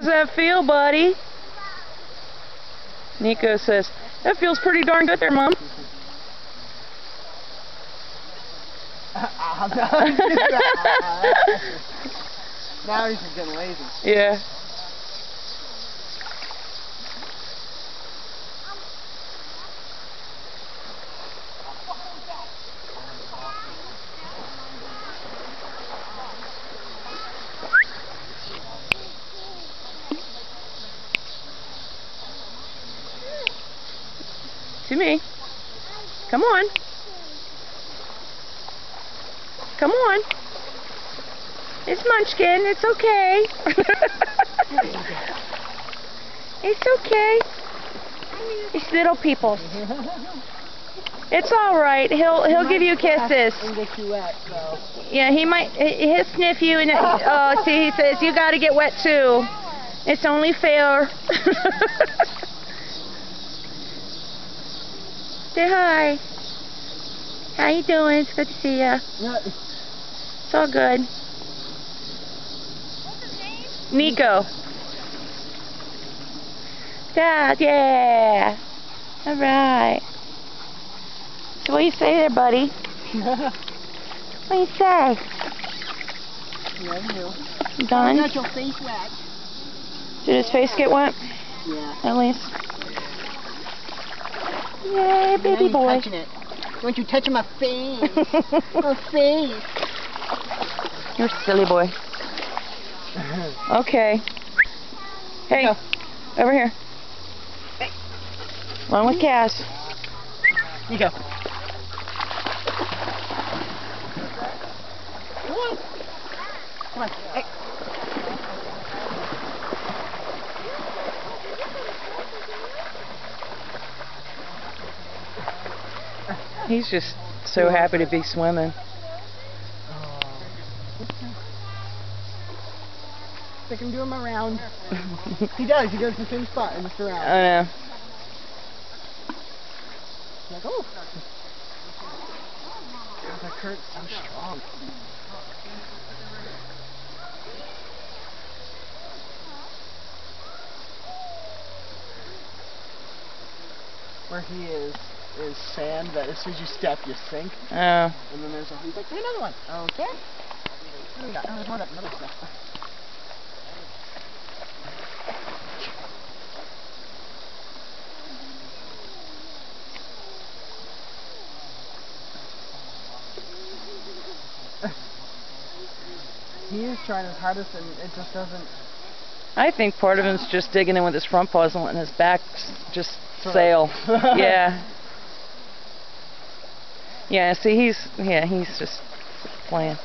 How does that feel, buddy? Nico says, that feels pretty darn good there, Mom. Now he's just getting lazy. Yeah. To me. Come on. Come on. It's Munchkin. It's okay. It's okay. It's little people. It's all right. He'll give you kisses. And get you wet, so. Yeah, he'll sniff you and oh, see, he says you got to get wet too. It's only fair. Say hi. How you doing? It's good to see ya. It's all good. What's his name? Nico. Dad, yeah. All right. So what do you say there, buddy? What do you say? Yeah, You done? got your face wet. Did his face get wet? Yeah. At least. Yay, baby Now boy. you're touching it. Don't you touch my face. My face. You're a silly boy. Okay. Hey, Go. over here. Hey. Along with Cass. You go. Come on. Come on. Hey. He's just so happy to be swimming. They can do him around. He does. He goes to the same spot and just around. I know. Like, oh. That current's so strong. Where he is sand that as soon as you step, you sink. Oh. And then there's he's like, another one. Okay. What do we got? Oh, there's one up, another stuff. He is trying his hardest and it just doesn't. I think part of him's just digging in with his front paws and letting his back just sail. Yeah. Yeah, see, he's just playing.